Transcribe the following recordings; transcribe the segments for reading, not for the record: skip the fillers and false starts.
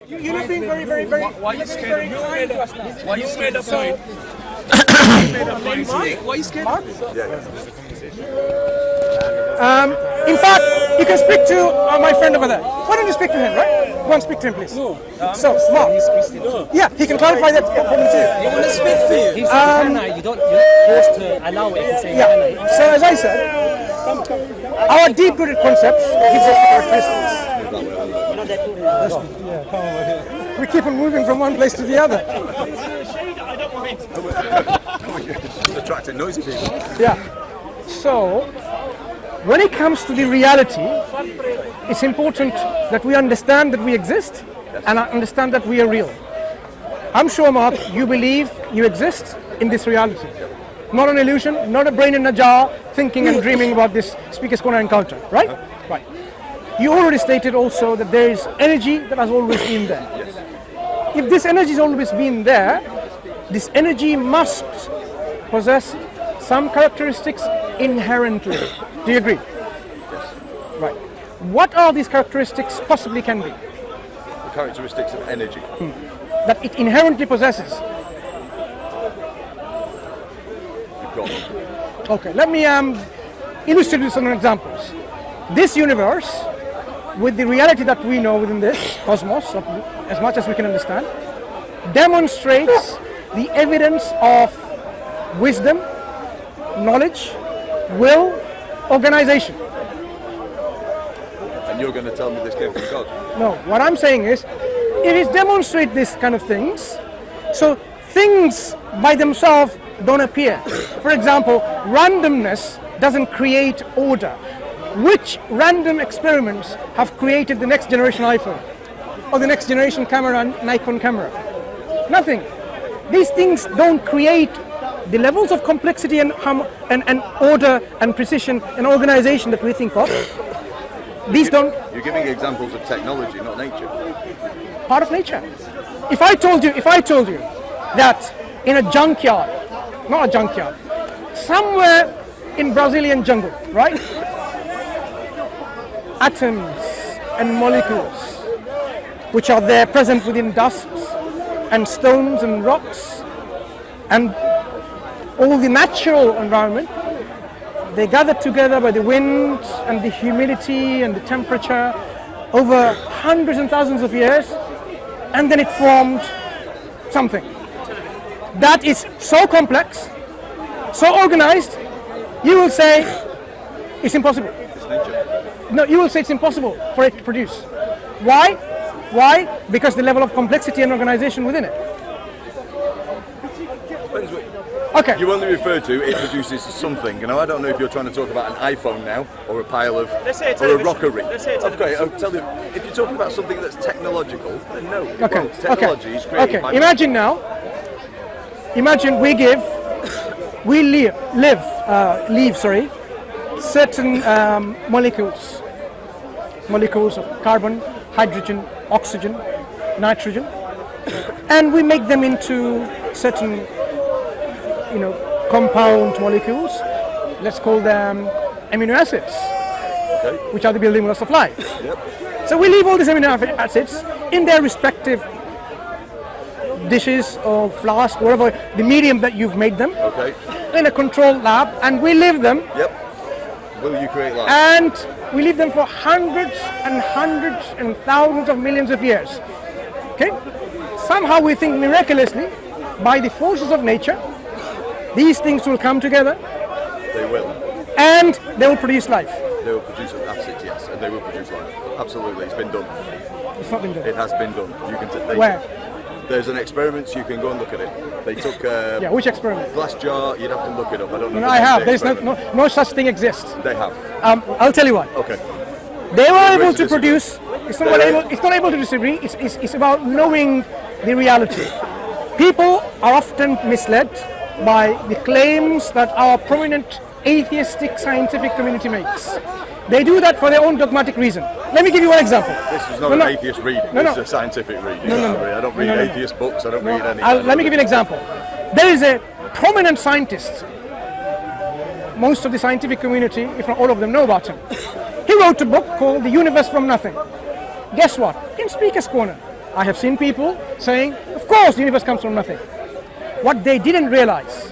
You're not being very. Why are you scared? Why are you scared of mine? Why are you scared? In fact, you can speak to my friend over there. Why don't you speak to him, right? Go and speak to him, please. No. So, Mark. He's Christian too. Yeah, he can clarify that problem too. You want to speak to you? He's you're forced to allow it if you say yeah. So, as I said, our deep-rooted concepts gives us the characteristics. We keep on moving from one place to the other. Just attracting noisy people. Yeah. So, when it comes to the reality, it's important that we understand that we exist and understand that we are real. I'm sure, Mark, you believe you exist in this reality. Not an illusion, not a brain in a jar, thinking and dreaming about this speaker's corner encounter, right? Right. You already stated also that there is energy that has always been there. Yes. If this energy has always been there, this energy must possess some characteristics inherently. Do you agree? Yes. Right. What are these characteristics possibly can be? The characteristics of energy. That it inherently possesses. You've got them. Okay, let me illustrate with some examples. This universe, with the reality that we know within this cosmos, as much as we can understand, demonstrates the evidence of wisdom, knowledge, will, organization. And you're going to tell me this came from God? No, what I'm saying is, it is demonstrate this kind of things, so things by themselves don't appear. For example, randomness doesn't create order. Which random experiments have created the next generation iPhone or the next generation camera, Nikon camera? Nothing. These things don't create the levels of complexity and order and precision and organization that we think of. These don't. You're giving examples of technology, not nature. Part of nature. If I told you that in a junkyard, not a junkyard, somewhere in Brazilian jungle, right? Atoms and molecules which are there present within dusts and stones and rocks and all the natural environment, they gathered together by the wind and the humidity and the temperature over hundreds and thousands of years, and then it formed something that is so complex, so organized, you will say it's impossible. It's nature. No, you will say it's impossible for it to produce. Why? Why? Because the level of complexity and organization within it. Depends what Okay. you only refer to it produces something. You know, I don't know if you're trying to talk about an iPhone now or a pile of or a rockery. Okay, I'll tell you. If you're talking about something that's technological, then no. Okay. Well, technology is created by Imagine now. Imagine we leave certain molecules of carbon, hydrogen, oxygen, nitrogen, and we make them into certain, compound molecules. Let's call them amino acids, which are the building blocks of life. Yep. So we leave all these amino acids in their respective dishes or flask, whatever the medium that you've made them, in a controlled lab, and we leave them. Yep. Will you create life? And we leave them for hundreds and thousands of millions of years. Okay? Somehow we think miraculously, by the forces of nature, these things will come together. They will. And they will produce life. They will produce acids, yes, and they will produce life. Absolutely, it's been done. It's not been done. It has been done. You can. Where? There's an experiment, you can go and look at it. They took which experiment? glass jar, you'd have to look it up, I don't know. No, I have. There's no such thing exists. They have. I'll tell you why. Okay. They were able to produce, it's not able to disagree, it's about knowing the reality. People are often misled by the claims that our prominent atheistic scientific community makes. They do that for their own dogmatic reason. Let me give you one example. This is not an atheist reading, this is a scientific reading. I don't read atheist books, I don't read any. Let me give you an example. There is a prominent scientist. Most of the scientific community, if not all of them, know about him. He wrote a book called The Universe from Nothing. Guess what? In Speaker's Corner, I have seen people saying, of course the universe comes from nothing. What they didn't realize,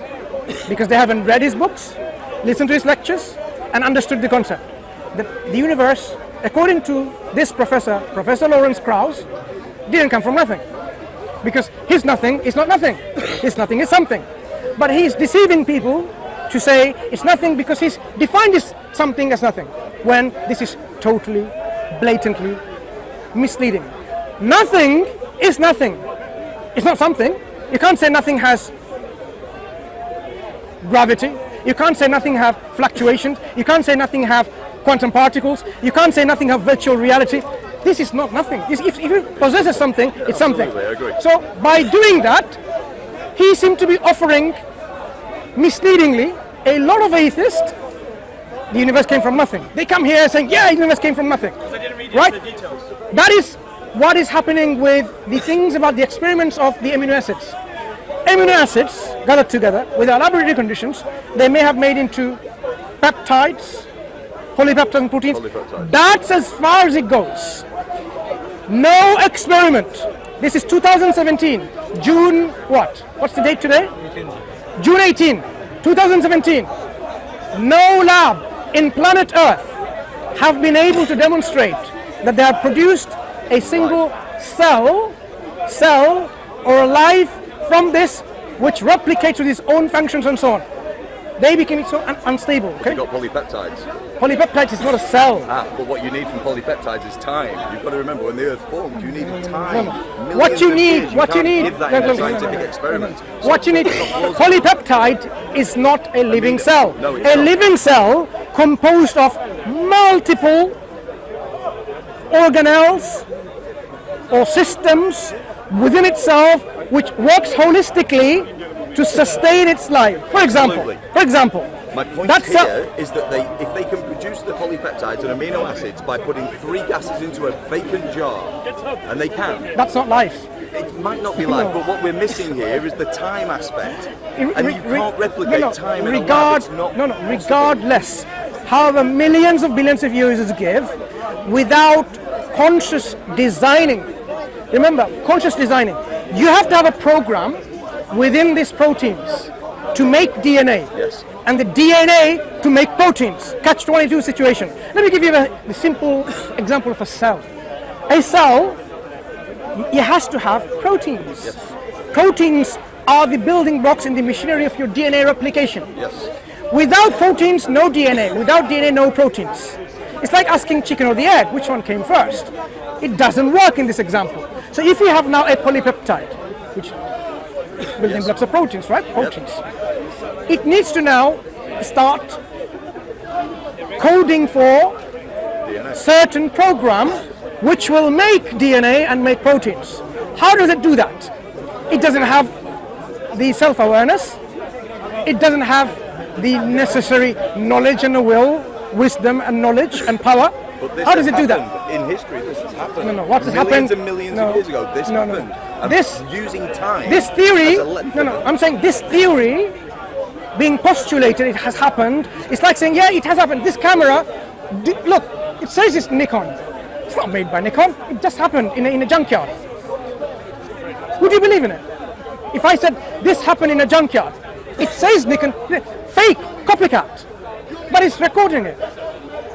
because they haven't read his books, listened to his lectures, and understood the concept, that the universe, according to this professor, Professor Lawrence Krauss, didn't come from nothing. Because his nothing is not nothing. His nothing is something. But he's deceiving people to say it's nothing because he's defined this something as nothing, when this is totally, blatantly misleading. Nothing is nothing. It's not something. You can't say nothing has gravity. You can't say nothing have fluctuations. You can't say nothing have quantum particles. You can't say nothing have virtual reality. This is not nothing. If it possesses something, it's something. I agree. So by doing that, he seemed to be offering, misleadingly, a lot of atheists, the universe came from nothing. They come here saying, yeah, the universe came from nothing. Because I didn't read right? the details. That is what is happening with the things about the experiments of the amino acids. Amino acids gathered together with our laboratory conditions, they may have made into peptides, polypeptides and proteins. Polypeptides. That's as far as it goes. No experiment. This is 2017, June what? What's the date today? June 18, 2017. No lab in planet Earth have been able to demonstrate that they have produced a single cell or a life from this which replicates with its own functions and so on. They became so unstable. Okay? You've got polypeptides. Polypeptides is not a cell. But what you need from polypeptides is time. You've got to remember, when the Earth formed, you needed time. What you need, What you need give that in a scientific experiment. What you need, polypeptide is not a living cell. No, it's a not. living cell composed of multiple organelles or systems within itself which works holistically to sustain its life. For example, My point that's here is that if they can produce the polypeptides and amino acids by putting 3 gases into a vacant jar, and they can, that's not life. it might not be life, but what we're missing here is the time aspect. And you can't replicate time in a lab. It's not possible. Regardless, however millions of billions of users give, without conscious designing, remember, conscious designing, you have to have a program within these proteins to make DNA. Yes. And the DNA to make proteins. Catch-22 situation. Let me give you a simple example of a cell. A cell, it has to have proteins. Yes. Proteins are the building blocks in the machinery of your DNA replication. Yes. Without proteins, no DNA. Without DNA, no proteins. It's like asking chicken or the egg, which one came first? It doesn't work in this example. So if you have now a polypeptide, which building blocks of proteins, right? Proteins. It needs to now start coding for DNA. certain program which will make DNA and make proteins. How does it do that? It doesn't have the self-awareness. It doesn't have the necessary knowledge and the will, wisdom and knowledge and power. But this How does has it do that? happened in history. This has happened. No, what has happened? Millions and millions of years ago. This happened. And This using time. This theory, as a length no, of- I'm saying this theory being postulated, it has happened. It's like saying, yeah, it has happened. This camera, look, it says it's Nikon. It's not made by Nikon. It just happened in a junkyard. Would you believe in it? If I said this happened in a junkyard, it says Nikon, fake, copycat, but it's recording it.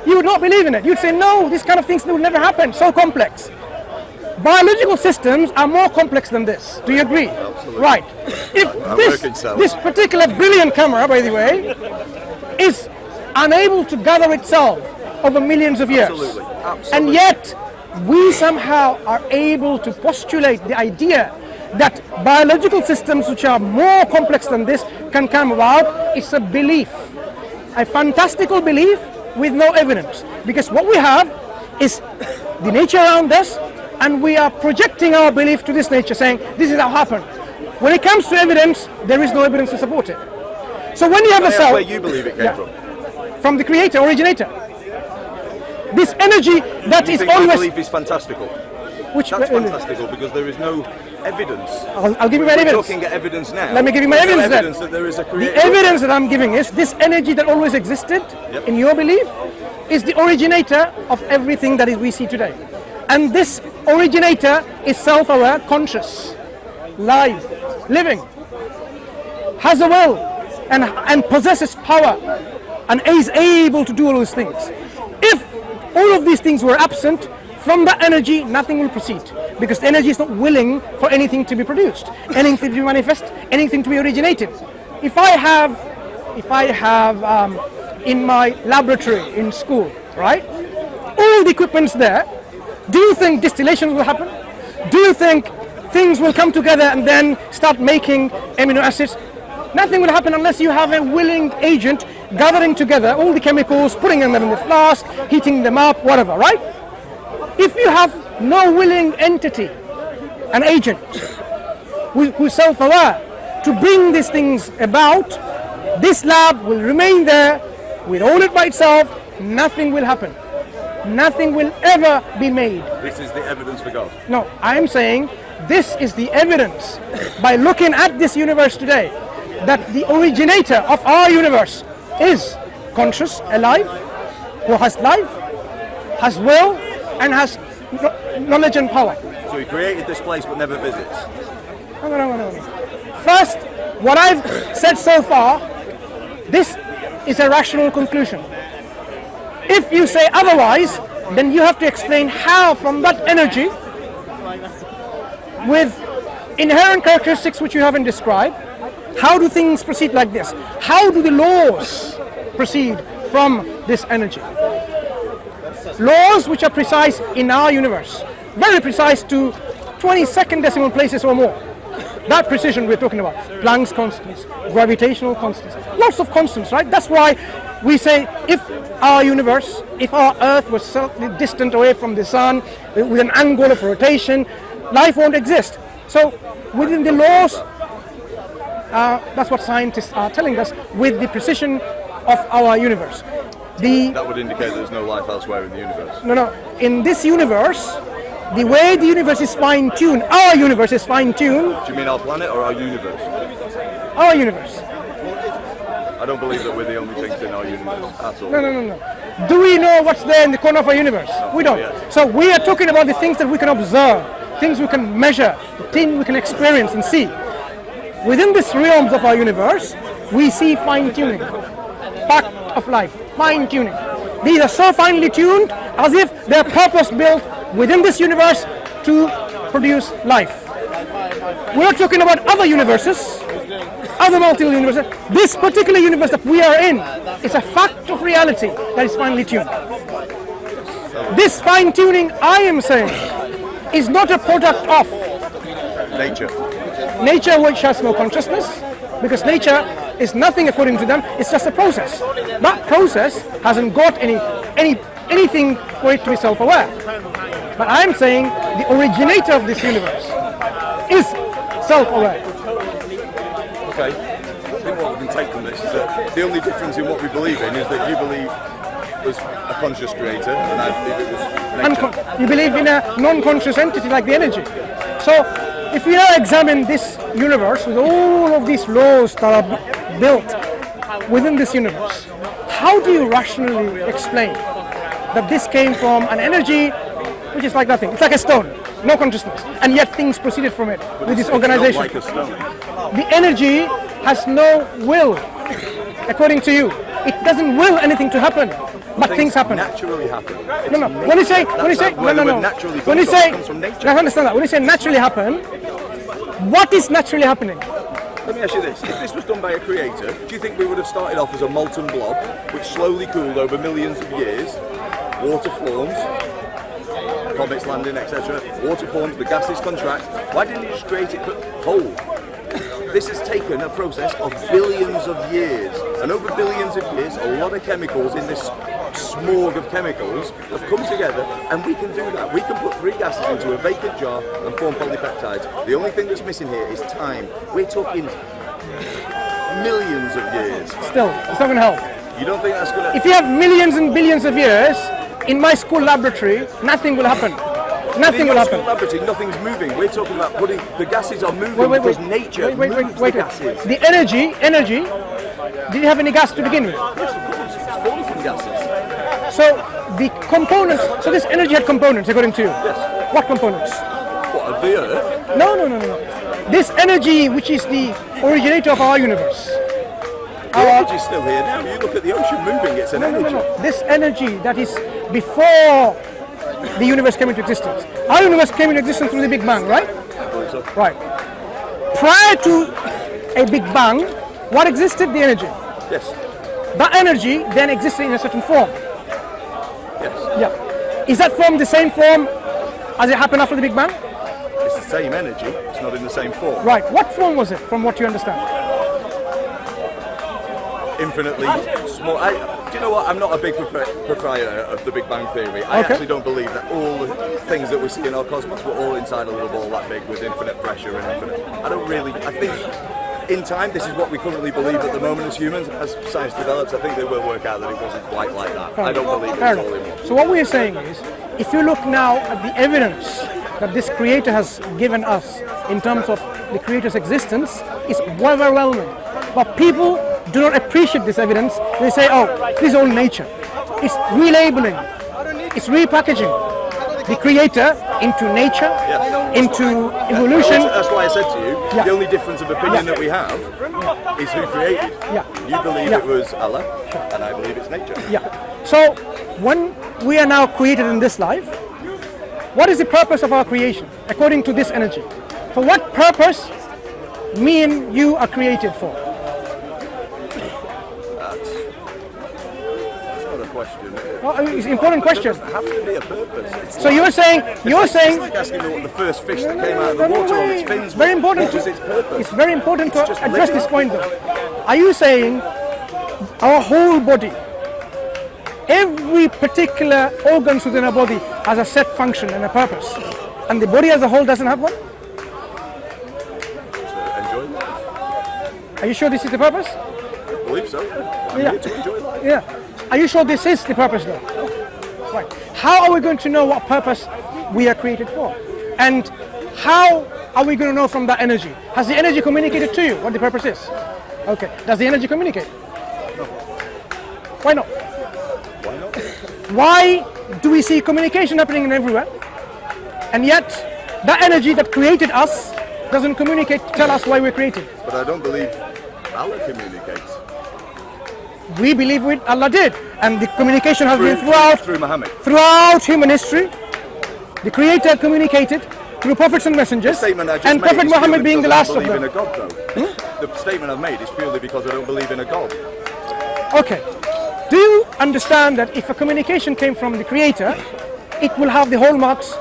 You would not believe in it. You'd say, no, this kind of things will never happen. So complex. Biological systems are more complex than this. Do you agree? Absolutely. Right. If this particular brilliant camera, by the way, is unable to gather itself over millions of years, Absolutely. Absolutely. and yet we somehow are able to postulate the idea that biological systems which are more complex than this can come about, it's a belief. A fantastical belief with no evidence. Because what we have is the nature around us, and we are projecting our belief to this nature, saying, this is how it happened. When it comes to evidence, there is no evidence to support it. So when you have a cell... where you believe it came from. From the creator, originator. This energy that You is think my always... belief is fantastical? Which That's fantastical because there is no evidence. I'll give you my We're evidence. talking evidence now. Let me give you my There's no evidence then. evidence that there is a The creator. evidence that I'm giving is this energy that always existed in your belief is the originator of everything that we see today. And this originator is self-aware, conscious, live, living, has a will, and possesses power, and is able to do all those things. If all of these things were absent, from that energy, nothing will proceed, because the energy is not willing for anything to be produced, anything to be manifest, anything to be originated. If I have in my laboratory in school, right, all the equipment's there, do you think distillation will happen? Do you think things will come together and then start making amino acids? Nothing will happen unless you have a willing agent gathering together all the chemicals, putting them in the flask, heating them up, whatever, right? If you have no willing entity, an agent who's self-aware to bring these things about, this lab will remain there with all it by itself. Nothing will happen. Nothing will ever be made. This is the evidence for God. No, I am saying this is the evidence by looking at this universe today that the originator of our universe is conscious, alive, who has life, has will, and has knowledge and power. So he created this place but never visits. No. First, what I've said so far, this is a rational conclusion. If you say otherwise, then you have to explain how from that energy, with inherent characteristics which you haven't described, how do things proceed like this? How do the laws proceed from this energy? Laws which are precise in our universe, very precise to 22nd decimal places or more. That precision we're talking about. Planck's constants, gravitational constants, lots of constants, right? That's why we say if our universe, if our Earth was so distant away from the sun with an angle of rotation, life won't exist. So within the laws, that's what scientists are telling us with the precision of our universe. That would indicate there's no life elsewhere in the universe. No. In this universe, the way the universe is fine-tuned, our universe is fine-tuned. Do you mean our planet or our universe? Our universe. I don't believe that we're the only things in our universe at all. No. Do we know what's there in the corner of our universe? We don't. So we are talking about the things that we can observe, things we can measure, things we can experience and see. Within these realms of our universe, we see fine-tuning, fact of life, fine-tuning. These are so finely tuned as if they're purpose-built within this universe to produce life. We're talking about other universes, other multiple universes. This particular universe that we are in is a fact of reality that is finely tuned. This fine-tuning, I am saying, is not a product of nature. Nature, which has no consciousness, because nature is nothing according to them, it's just a process. That process hasn't got anything for it to be self-aware. But I'm saying the originator of this universe is self-aware. Okay. I think what we can take from this is that the only difference in what we believe in is that you believe there's a conscious creator and I believe it was nature. You believe in a non-conscious entity like the energy. So if we now examine this universe with all of these laws that are built within this universe, how do you rationally explain that this came from an energy which is like nothing? It's like a stone, no consciousness, and yet things proceeded from it with this organization. Like a stone. The energy has no will, according to you. It doesn't will anything to happen, but things happen. Naturally happen. No. When you say, no. When you say, understand that. When you say naturally happen, what is naturally happening? Let me ask you this: if this was done by a creator, do you think we would have started off as a molten blob, which slowly cooled over millions of years? Water forms, comets landing, etc. Water forms, the gases contract. Why didn't you just create it whole? This has taken a process of billions of years, and over billions of years, a lot of chemicals in this smorg of chemicals have come together, and we can do that. We can put 3 gases into a vacant jar and form polypeptides. The only thing that's missing here is time. We're talking millions of years. Still, it's not going to help. You don't think that's going to... If you have millions and billions of years, in my school laboratory, nothing will happen. Nothing will happen. In your school laboratory, nothing's moving. We're talking about putting... The gases are moving because nature moves the gases. The energy, did you have any gas to begin with? Yes, of course. It's formed from gases. So the components, so this energy had components according to you? Yes. What components? What, of the Earth? No. This energy, which is the originator of our universe. The energy's still here now. You look at the ocean moving, it's an energy. No. This energy that is before the universe came into existence. Our universe came into existence through the Big Bang, right? So, Right. Prior to a Big Bang, what existed? The energy. yes. That energy then existed in a certain form. Yes. Yeah. Is that form the same form as it happened after the Big Bang? It's the same energy, it's not in the same form. Right. What form was it, from what you understand? Infinitely small. Do you know what? I'm not a big proprietor of the Big Bang Theory. I Okay. actually don't believe that all the things that we see in our cosmos were all inside a little ball that big with infinite pressure and infinite. I think in time, this is what we currently believe at the moment as humans. As science develops, I think they will work out that it wasn't quite like that. I don't believe Fair it's all in enough. one. So what we're saying is, if you look now at the evidence that this creator has given us in terms of the creator's existence, it's overwhelming. But people do not appreciate this evidence. They say, oh, this is all nature. It's relabeling, it's repackaging the creator into nature, into evolution. That's why I said to you, Yeah. the only difference of opinion that we have is who created. Yeah. You believe Yeah. it was Allah, and I believe it's nature. Yeah. So when we are now created in this life, what is the purpose of our creation according to this energy? For what purpose me and you are created for? That's not a question. Well, it's an important question. There doesn't have to be a purpose. It's So you're saying it's like asking me what the first fish that came out of the water on its fins It's very important. what was its purpose? It's very important It's to just address living. this point, though. Are you saying our whole body, every particular organs within our body has a set function and a purpose, and the body as a whole doesn't have one? Enjoy life. Are you sure this is the purpose? I believe so. I'm Yeah. here to enjoy life. Yeah. Are you sure this is the purpose, though? Right. How are we going to know what purpose we are created for? And how are we going to know from that energy? Has the energy communicated to you what the purpose is? Okay. Does the energy communicate? No. Why not? Why not? Why do we see communication happening everywhere, and yet that energy that created us doesn't communicate to tell us why we're created? But I don't believe Allah communicates. We believe Allah did, and the communication has been Through Muhammad. throughout human history. The Creator communicated through prophets and messengers, Statement I just and made Prophet is Muhammad purely being the because I last of don't believe them. in a God, though. The statement I've made is purely because I don't believe in a God. Okay. Do you understand that if a communication came from the Creator, it will have the hallmarks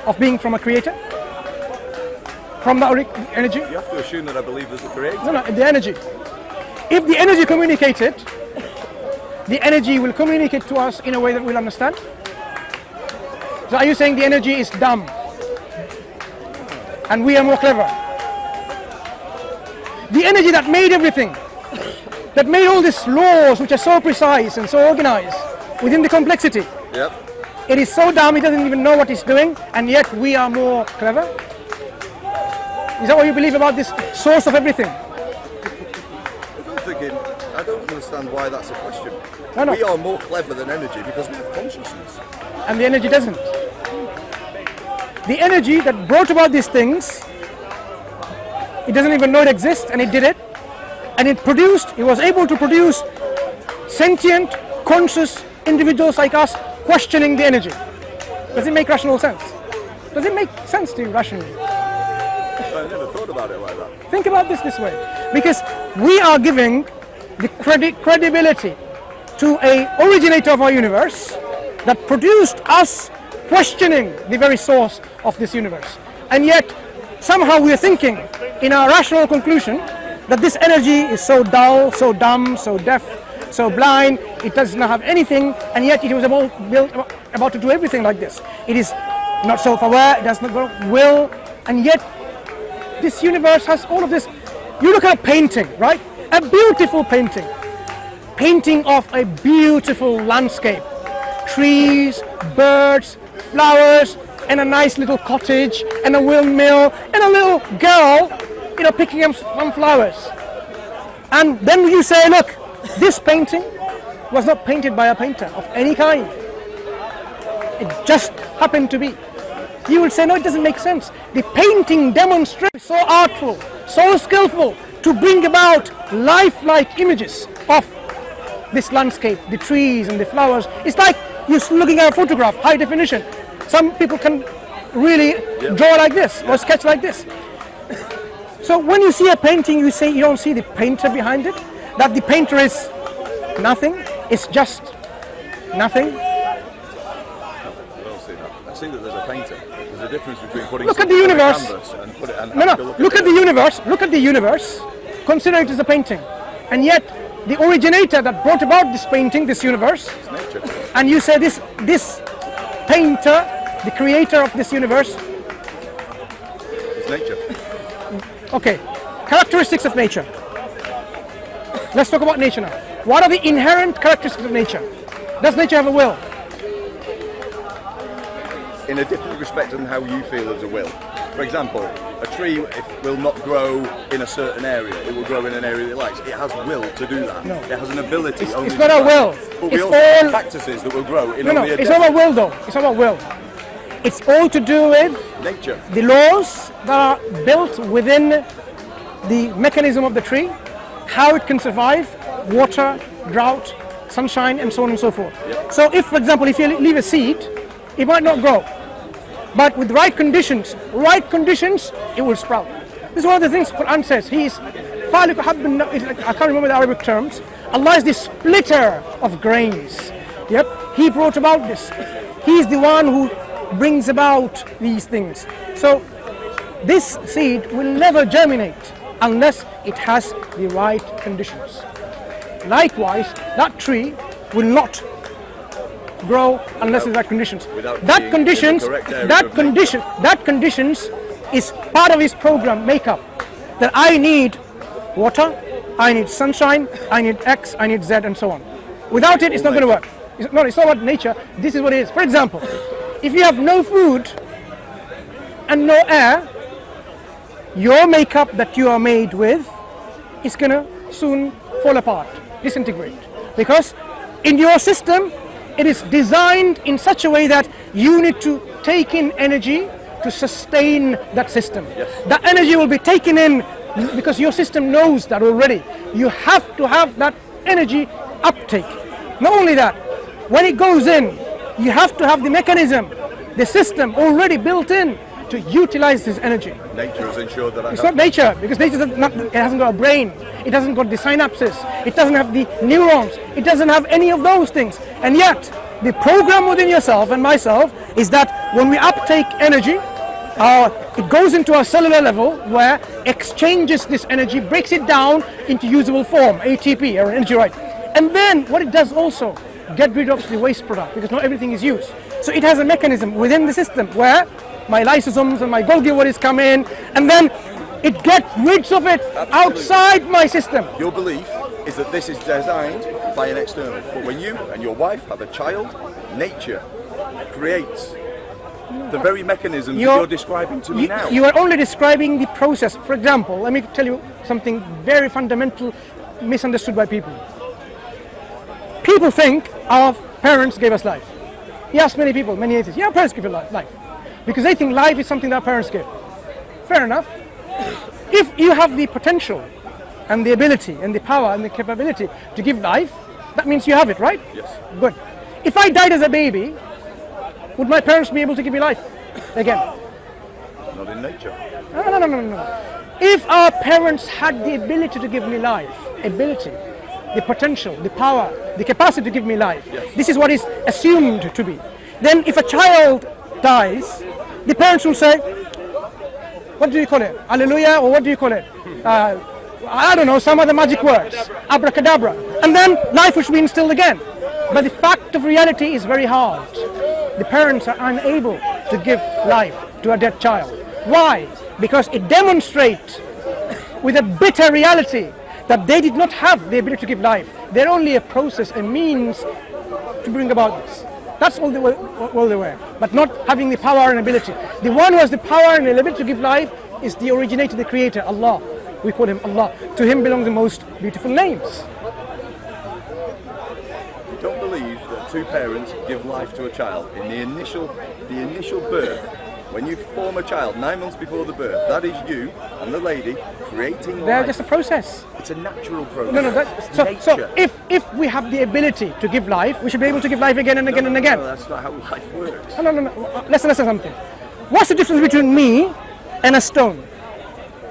of being from a Creator? From the energy? You have to assume that I believe there's a creator. No, the energy. If the energy communicated, the energy will communicate to us in a way that we'll understand. So are you saying the energy is dumb and we are more clever? The energy that made everything, that made all these laws which are so precise and so organized within the complexity, Yep. it is so dumb it doesn't even know what it's doing, and yet we are more clever? Is that what you believe about this source of everything? I don't understand why that's a question. No. We are more clever than energy because we have consciousness. And the energy doesn't. The energy that brought about these things, it doesn't even know it exists, and it did it. And it was able to produce sentient, conscious individuals like us questioning the energy. Does it make rational sense? Does it make sense to you rationally? I never thought about it like that. Think about this way. Because we are giving the credibility to a originator of our universe that produced us questioning the very source of this universe. And yet, somehow we are thinking in our rational conclusion that this energy is so dull, so dumb, so deaf, so blind, it does not have anything, and yet it was about to do everything like this. It is not self-aware, it does not will, and yet this universe has all of this. You look at a painting, right? A beautiful painting. Painting of a beautiful landscape. Trees, birds, flowers, and a nice little cottage, and a windmill, and a little girl, picking up some flowers. And then you say, look, this painting was not painted by a painter of any kind. It just happened to be. you will say, no, it doesn't make sense. The painting demonstrates so artful, so skillful to bring about lifelike images of this landscape, the trees and the flowers. It's like you're looking at a photograph, high definition. Some people can really draw like this or sketch like this. So when you see a painting, you say you don't see the painter behind it, that the painter is nothing, it's just nothing. I don't see that. I see that there's a painter. There's a difference between putting Look at the universe. on a canvas and put it and No, look at the universe. Look at the universe. Consider it as a painting. And yet, the originator that brought about this painting, this universe, It's nature. and you say this painter, the creator of this universe, It's nature. okay, characteristics of nature. Let's talk about nature now. What are the inherent characteristics of nature? Does nature have a will? In a different respect than how you feel as a will. For example, a tree will not grow in a certain area. It will grow in an area it likes. It has will to do that. No. It has an ability. It's only not to a do will. that. But we It's also all- have cactuses that will grow in No, only a it's not desert. about will though. It's not about will. It's all to do with Nature. the laws that are built within the mechanism of the tree, how it can survive water, drought, sunshine, and so on and so forth. So if, for example, if you leave a seed, it might not grow. But with right conditions, it will sprout. This is one of the things Quran says. He is I can't remember the Arabic terms. Allah is the splitter of grains. Yep, He brought about this. He is the one who brings about these things. So this seed will never germinate unless it has the right conditions. Likewise, that tree will not grow unless it's right conditions. That conditions is part of his program makeup. That I need water, I need sunshine, I need X, I need Z, and so on. Without it, it's not going to work. It's not about nature. This is what it is. For example, if you have no food and no air, your makeup that you are made with is going to soon fall apart, disintegrate. Because in your system, it is designed in such a way that you need to take in energy to sustain that system. Yes. That energy will be taken in because your system knows that already. You have to have that energy uptake. Not only that, when it goes in, you have to have the mechanism, the system already built in to utilize this energy. Nature has ensured that It's not nature, because nature it hasn't got a brain, it hasn't got the synapses, it doesn't have the neurons, it doesn't have any of those things. And yet, the program within yourself and myself is that when we uptake energy, it goes into a cellular level where exchanges this energy, breaks it down into usable form, ATP, or energy, right? And then what it does also, get rid of the waste product, because not everything is used. So it has a mechanism within the system where my lysosomes and my Golgi words come in, and then it gets rid of it outside my system. Your belief is that this is designed by an external. But when you and your wife have a child, nature creates the very mechanisms that you're describing to me now. You are only describing the process. For example, let me tell you something very fundamental, misunderstood by people. People think our parents gave us life. You ask many people, many atheists, yeah, our parents give you life. Because they think life is something that our parents give. Fair enough. If you have the potential and the ability and the power and the capability to give life, that means you have it, right? Yes. Good. If I died as a baby, would my parents be able to give me life again? Not in nature. No. If our parents had the ability to give me life, the potential, the power, the capacity to give me life, this is what is assumed to be. Then if a child dies, the parents will say, what do you call it? Hallelujah, or what do you call it? I don't know, some other magic words. Abracadabra. And then life will be instilled again. But the fact of reality is very hard. The parents are unable to give life to a dead child. Why? Because it demonstrates with a bitter reality that they did not have the ability to give life. They're only a process, a means to bring about this. That's all they were, but not having the power and ability. The one who has the power and the ability to give life is the originator, the creator, Allah. We call him Allah. To him belong the most beautiful names. You don't believe that two parents give life to a child in the initial birth. When you form a child 9 months before the birth, that is you and the lady creating They're life. just a process. It's a natural process. No, no. It's So nature. if we have the ability to give life, we should be able to give life again and again and again. No, that's not how life works. No. Listen something. What's the difference between me and a stone?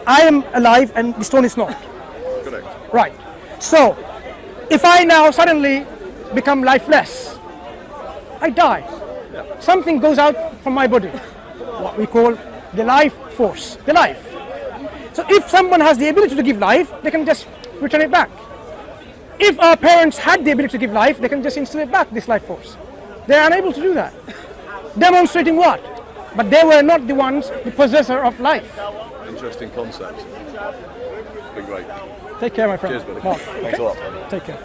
I am alive and the stone is not. Correct. Right. So, if I now suddenly become lifeless, I die. Yeah. Something goes out from my body, what we call the life force, the life. So if someone has the ability to give life, they can just return it back. If our parents had the ability to give life, they can just instill it back, this life force. They are unable to do that. Demonstrating what? But they were not the ones, the possessor of life. Interesting concept. It's been great. Take care, my friend. Cheers, buddy. Mark, Thanks a lot. Take care.